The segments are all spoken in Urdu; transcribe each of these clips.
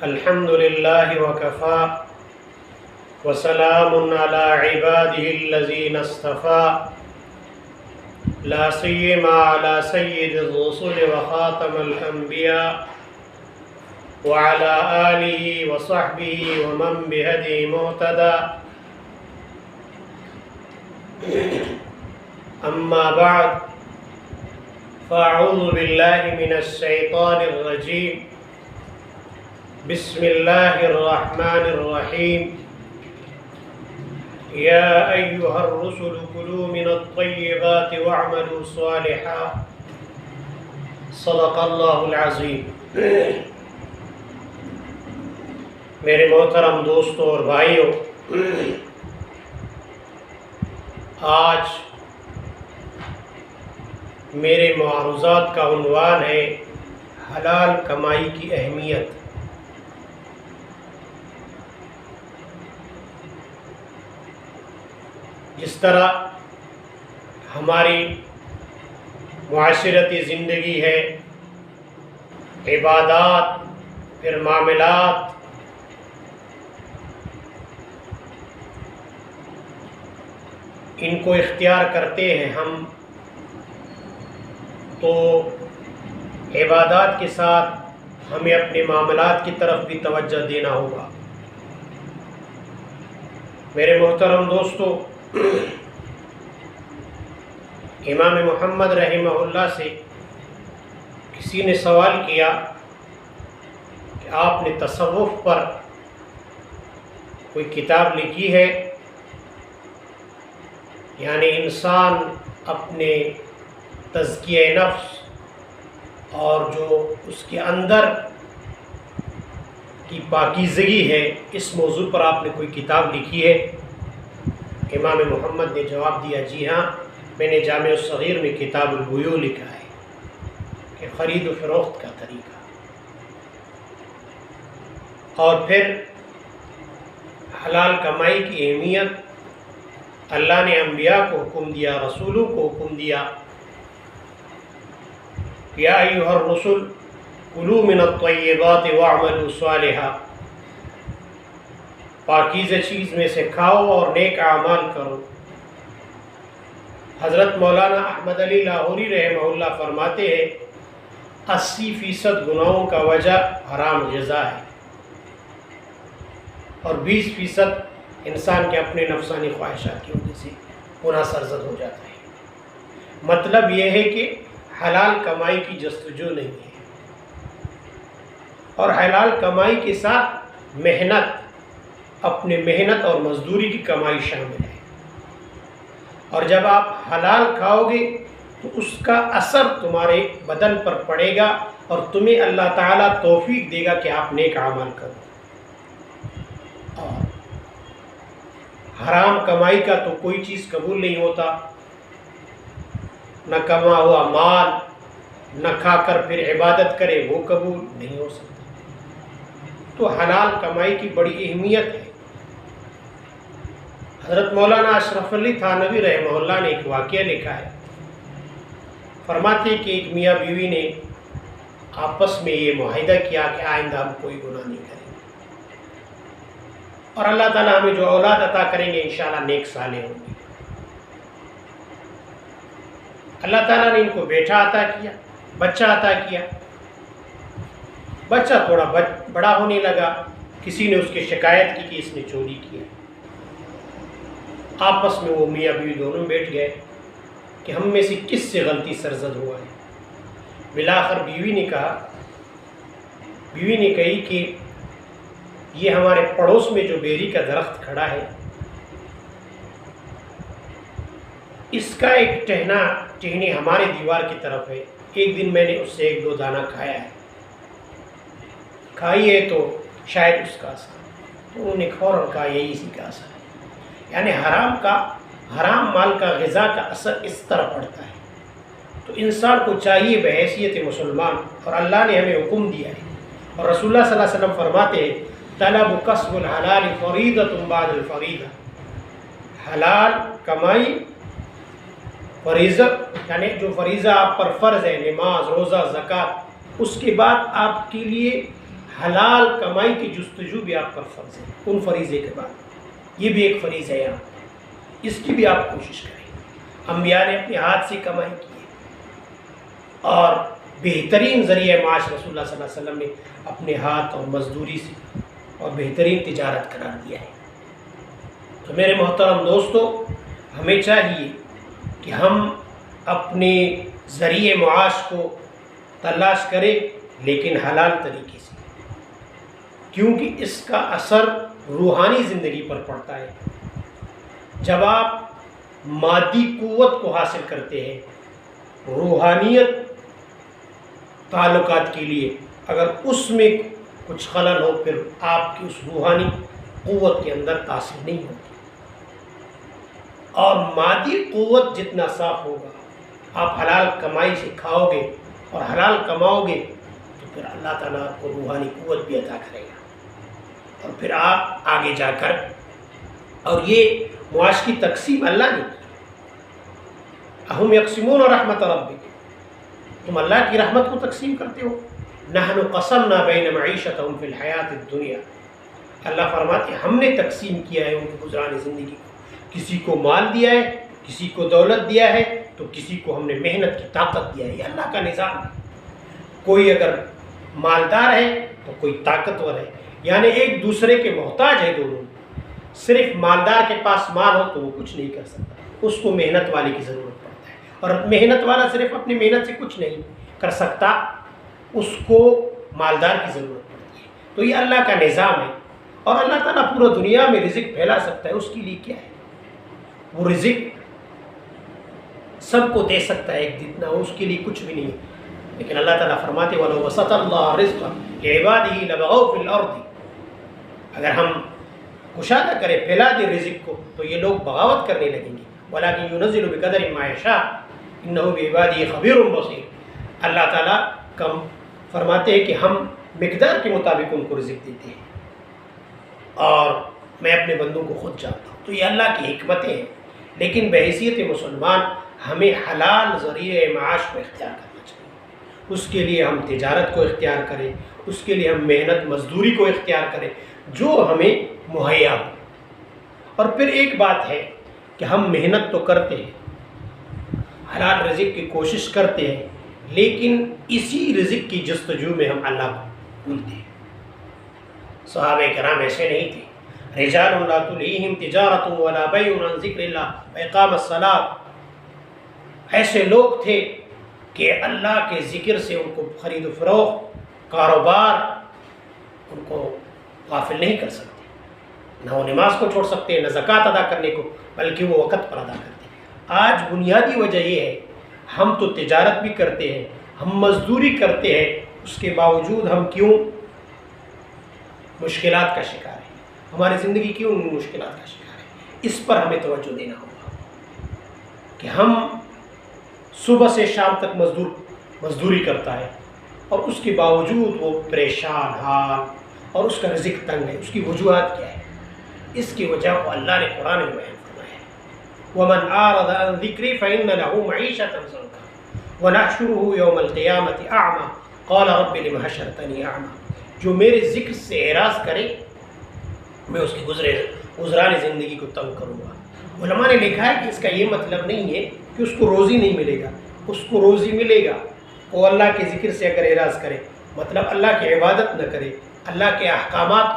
الحمد لله وكفى وسلام على عباده الذين اصطفى لا سيما على سيد الرسل وخاتم الأنبياء وعلى آله وصحبه ومن بهديه مهتدى أما بعد فأعوذ بالله من الشيطان الرجيم بسم الله الرحمن الرحيم يا أيها الرسل كلوا من الطيبات واعملوا صالحا صدق الله العظيم۔ میرے محترم دوستوں اور بھائیوں، آج میرے معروضات کا عنوان ہے حلال کمائی کی اہمیت۔ جس طرح ہماری معاشرتی زندگی ہے، عبادات، پھر معاملات، ان کو اختیار کرتے ہیں ہم، تو عبادات کے ساتھ ہمیں اپنے معاملات کی طرف بھی توجہ دینا ہوگا۔ میرے محترم دوستو، امام محمد رحمہ اللہ سے کسی نے سوال کیا کہ آپ نے تصوف پر کوئی کتاب لکھی ہے، یعنی انسان اپنے تزکیہ نفس اور جو اس کے اندر کی پاکیزگی ہے، اس موضوع پر آپ نے کوئی کتاب لکھی ہے؟ امام محمد نے جواب دیا، جی ہاں، میں نے جامع الصغیر میں کتاب البیوع لکھا ہے کہ خرید و فروخت کا طریقہ۔ اور پھر حلال کمائی کی اہمیت، اللہ نے انبیاء کو حکم دیا، رسولوں کو حکم دیا، یا ایھا الرسل کلوا من الطیبات واعملوا صالحا، پاکیزہ چیز میں سے کھاؤ اور نیک اعمال کرو۔ حضرت مولانا احمد علی لاہوری رحمہ اللہ فرماتے ہیں 80% گناہوں کا وجہ حرام غذا ہے، اور 20% انسان کے اپنے نفسانی خواہشات کی وجہ سے گناہ سرزد ہو جاتا ہے۔ مطلب یہ ہے کہ حلال کمائی کی جستجو نہیں ہے، اور حلال کمائی کے ساتھ محنت، اپنے محنت اور مزدوری کی کمائی شامل ہے۔ اور جب آپ حلال کھاؤ گے تو اس کا اثر تمہارے بدن پر پڑے گا، اور تمہیں اللہ تعالیٰ توفیق دے گا کہ آپ نیک اعمال کرو۔ اور حرام کمائی کا تو کوئی چیز قبول نہیں ہوتا، نہ کما ہوا مال، نہ کھا کر پھر عبادت کرے وہ قبول نہیں ہو سکتا۔ تو حلال کمائی کی بڑی اہمیت ہے۔ حضرت مولانا اشرف علی تھانوی رحمہ اللہ نے ایک واقعہ لکھا ہے، فرماتے ہیں کہ ایک میاں بیوی نے آپس میں یہ معاہدہ کیا کہ آئندہ ہم کوئی گناہ نہیں کریں گے، اور اللہ تعالیٰ ہمیں جو اولاد عطا کریں گے انشاءاللہ نیک صالح ہوں گے۔ اللہ تعالیٰ نے ان کو بیٹا عطا کیا، بچہ عطا کیا۔ بچہ تھوڑا بڑا ہونے لگا، کسی نے اس کی شکایت کی کہ اس نے چوری کی ہے۔ آپس میں وہ میاں بیوی دونوں بیٹھ گئے کہ ہم میں سے کس سے غلطی سرزد ہوا ہے۔ بالآخر بیوی نے کہی کہ یہ ہمارے پڑوس میں جو بیری کا درخت کھڑا ہے، اس کا ایک ٹہنی ہمارے دیوار کی طرف ہے، ایک دن میں نے اس سے 1-2 دانہ کھایا ہے، کھائی ہے تو شاید اس کا اثر۔ تو انہوں نے فوراً کہا یہی اسی کا اثر ہے۔ یعنی حرام مال کا غذا کا اثر اس طرح پڑتا ہے۔ تو انسان کو چاہیے بحیثیت مسلمان، اور اللہ نے ہمیں حکم دیا ہے، اور رسول اللہ صلی اللہ علیہ وسلم فرماتے ہیں طلب کسب الحلال فریضۃ بعد الفریضہ، حلال کمائی فریضہ یعنی جو فریضہ آپ پر فرض ہے، نماز، روزہ، زکوٰۃ، اس کے بعد آپ کے لیے حلال کمائی کی جستجو بھی آپ پر فرض ہے ان فریضے کے بعد، یہ بھی ایک فریضہ ہے آپ، اس کی بھی آپ کوشش کریں۔ انبیاء نے اپنے ہاتھ سے کمائی کی ہے، اور بہترین ذریعہ معاش رسول اللہ صلی اللہ علیہ وسلم نے اپنے ہاتھ اور مزدوری سے اور بہترین تجارت قرار دیا ہے۔ تو میرے محترم دوستو، ہمیں چاہیے کہ ہم اپنے ذریعہ معاش کو تلاش کریں، لیکن حلال طریقے سے، کیونکہ اس کا اثر روحانی زندگی پر پڑتا ہے۔ جب آپ مادی قوت کو حاصل کرتے ہیں، روحانیت تعلقات کے لیے اگر اس میں کچھ خلل ہو، پھر آپ کی اس روحانی قوت کے اندر تاثیر نہیں ہوتی۔ اور مادی قوت جتنا صاف ہوگا، آپ حلال کمائی سے کھاؤ گے اور حلال کماؤ گے، تو پھر اللہ تعالیٰ آپ کو روحانی قوت بھی عطا کرے گا، اور پھر آپ آگے جا کر، اور یہ معاش کی تقسیم اللہ نے کی۔ اہم یقسمون رحمت ربک، تم اللہ کی رحمت کو تقسیم کرتے ہو۔ نحن قسمنا بین معیشتہم فی الحیات الدنیا، اللہ فرماتے ہیں ہم نے تقسیم کیا ہے ان کی گزران زندگی کو، کسی کو مال دیا ہے، کسی کو دولت دیا ہے، تو کسی کو ہم نے محنت کی طاقت دیا ہے۔ یہ اللہ کا نظام ہے۔ کوئی اگر مالدار ہے تو کوئی طاقتور ہے، یعنی ایک دوسرے کے محتاج ہے دونوں۔ صرف مالدار کے پاس مال ہو تو وہ کچھ نہیں کر سکتا، اس کو محنت والے کی ضرورت پڑتا ہے، اور محنت والا صرف اپنی محنت سے کچھ نہیں کر سکتا، اس کو مالدار کی ضرورت پڑتی ہے۔ تو یہ اللہ کا نظام ہے، اور اللہ تعالیٰ پورا دنیا میں رزق پھیلا سکتا ہے، اس کے لیے کیا ہے؟ وہ رزق سب کو دے سکتا ہے ایک جتنا، اس کے لیے کچھ بھی نہیں ہے۔ لیکن اللہ تعالیٰ فرماتے وَلَوْ بَسَطَ اللَّهُ رِزْقَ لِعِبَادِهِ لَبَغَوْا فِي الْأَرْضِ، اگر ہم کشادہ کریں، پھیلا دیں رزق کو، تو یہ لوگ بغاوت کرنے لگیں گے۔ وَلَكِنْ يُنَزِّلُ بِقَدَرٍ مَا يَشَاءُ إِنَّهُ بِعِبَادِهِ خَبِيرٌ بَصِيرٌ، اللہ تعالیٰ کم فرماتے ہیں کہ ہم مقدار کے مطابق ان کو رزق دیتے ہیں، اور میں اپنے بندوں کو خود جانتا ہوں۔ تو یہ اللہ کی حکمتیں ہیں، لیکن بحیثیت مسلمان ہمیں حلال ذریعہ معاش کو اختیار کرنا چاہیے۔ اس کے لیے ہم تجارت کو اختیار کریں، اس کے لیے ہم محنت مزدوری کو اختیار کریں جو ہمیں مہیا ہو۔ اور پھر ایک بات ہے کہ ہم محنت تو کرتے ہیں، حلال رزق کی کوشش کرتے ہیں، لیکن اسی رزق کی جستجو میں ہم اللہ کو بھولتے ہیں۔ صحابہ کرام ایسے نہیں تھے۔ رجال لا تلہیہم تجارت ولا بیع عن ذکر اللہ واقام الصلاۃ، ایسے لوگ تھے کہ اللہ کے ذکر سے ان کو خرید و فروخت، کاروبار ان کو غافل نہیں کر سکتے، نہ وہ نماز کو چھوڑ سکتے، نہ زکوٰۃ ادا کرنے کو، بلکہ وہ وقت پر ادا کرتے۔ آج بنیادی وجہ یہ ہے، ہم تو تجارت بھی کرتے ہیں، ہم مزدوری کرتے ہیں، اس کے باوجود ہم کیوں مشکلات کا شکار ہیں؟ ہماری زندگی کیوں مشکلات کا شکار ہے؟ اس پر ہمیں توجہ دینا ہوگا کہ ہم صبح سے شام تک مزدوری کرتا ہے، اور اس کے باوجود وہ پریشان حال اور اس کا رزق تنگ ہے۔ اس کی وجوہات کیا ہے؟ اس کی وجہ کو اللہ نے قرآن میں بیان فرمایا ہے، وَمَنْ أَعْرَضَ عَنْ ذِكْرِي فَإِنَّ لَهُ مَعِيشَةً ضَنْكًا وَنَحْشُرُهُ يَوْمَ الْقِيَامَةِ أَعْمَى قَالَ رَبِّ لِمَ حَشَرْتَنِي أَعْمَى، جو میرے ذکر سے اعراض کرے میں اس کی گزران زندگی کو تنگ کروں گا۔ علماء نے لکھا ہے کہ اس کا یہ مطلب نہیں ہے کہ اس کو روزی نہیں ملے گا، اس کو روزی ملے گا۔ وہ اللہ کے ذکر سے اگر اعراض کرے، مطلب اللہ کی عبادت نہ کرے، اللہ کے احکامات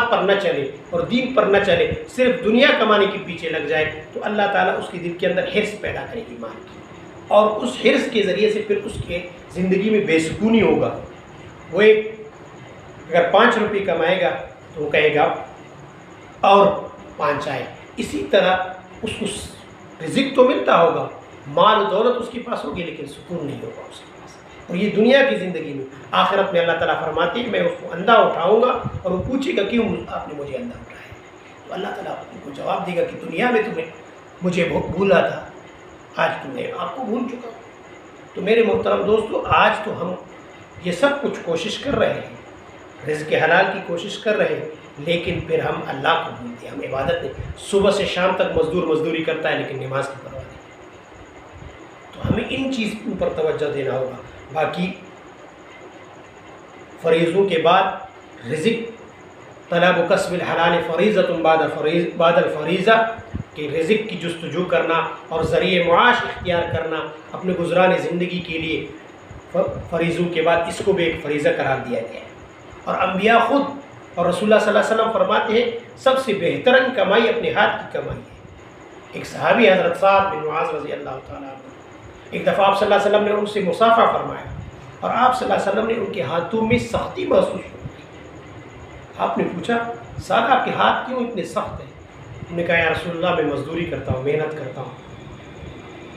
پر نہ چلے اور دین پر نہ چلے، صرف دنیا کمانے کے پیچھے لگ جائے، تو اللہ تعالیٰ اس کے دل کے اندر حرص پیدا کرے گی ایمان کی، اور اس حرص کے ذریعے سے پھر اس کے زندگی میں بے سکونی ہوگا۔ وہ ایک اگر 5 روپے کمائے گا تو وہ کہے گا اور 5 آئے۔ اسی طرح اس کو رزق تو ملتا ہوگا، مال و دولت اس کے پاس ہوگی، لیکن سکون نہیں ہوگا اس کے پاس۔ اور یہ دنیا کی زندگی میں، آخرت میں اللہ تعالیٰ فرماتے ہیں میں اس کو اندھا اٹھاؤں گا، اور وہ پوچھے گا کیوں آپ نے مجھے اندھا اٹھایا؟ تو اللہ تعالیٰ ان کو جواب دے گا کہ دنیا میں تمہیں مجھے بھولا تھا، آج تمہیں آپ کو بھول چکا۔ تو میرے محترم دوستو، آج تو ہم یہ سب کچھ کوشش کر رہے ہیں، رزق حلال کی کوشش کر رہے ہیں، لیکن پھر ہم اللہ کو بھولتے ہیں، ہم عبادت نہیں۔ صبح سے شام تک مزدوری کرتا ہے، لیکن نماز کی پرواہ نہیں۔ تو ہمیں ان چیزوں پر توجہ دینا ہوگا۔ باقی فریضوں کے بعد رزق، طلب و کسب الحلال فریضۃ بعد الفریضہ، کہ رزق کی جستجو کرنا اور ذریعہ معاش اختیار کرنا اپنے گزران زندگی کے لیے فریضوں کے بعد، اس کو بھی ایک فریضہ قرار دیا گیا ہے۔ اور انبیاء خود اور رسول اللہ صلی اللہ علیہ وسلم فرماتے ہیں سب سے بہترین کمائی اپنے ہاتھ کی کمائی ہے۔ ایک صحابی حضرت سعد بن معاذ رضی اللہ تعالیٰ عنہ، ایک دفعہ آپ صلی اللہ علیہ وسلم نے ان سے مصافحہ فرمایا اور آپ صلی اللہ علیہ وسلم نے ان کے ہاتھوں میں سختی محسوس کی۔ آپ نے پوچھا سعد آپ کے ہاتھ کیوں اتنے سخت ہیں؟ انہوں نے کہا یا رسول اللہ میں مزدوری کرتا ہوں، محنت کرتا ہوں،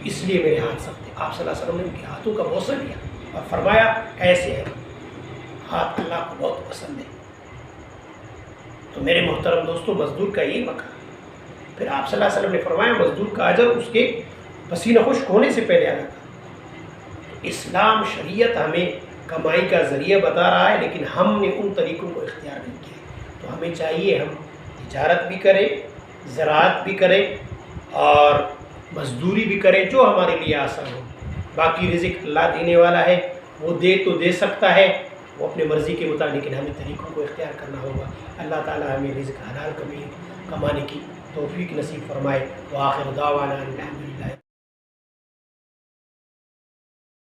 اس لیے میرے ہاتھ سخت ہیں۔ آپ صلی اللہ علیہ وسلم نے ان کے ہاتھوں کا بوسہ لیا اور فرمایا ایسے ہے، ہاتھ اللہ کو بہت پسند ہے۔ تو میرے محترم دوستوں، مزدور کا یہی مقام۔ پھر آپ صلی اللہ علیہ وسلم نے فرمایا مزدور کا اجر اس کے پسینہ خشک ہونے سے پہلے آنا تھا۔ اسلام شریعت ہمیں کمائی کا ذریعہ بتا رہا ہے، لیکن ہم نے ان طریقوں کو اختیار نہیں کیا۔ تو ہمیں چاہیے ہم تجارت بھی کریں، زراعت بھی کریں اور مزدوری بھی کریں، جو ہمارے لیے آسان ہو۔ باقی رزق اللہ دینے والا ہے، وہ دے تو دے سکتا ہے وہ اپنے مرضی کے مطابق، لیکن ہمیں طریقوں کو اختیار کرنا ہوگا۔ اللہ تعالیٰ ہمیں رزق حلال کمانے کی توفیق نصیب فرمائے۔ وآخر دعوانا الحمدللہ۔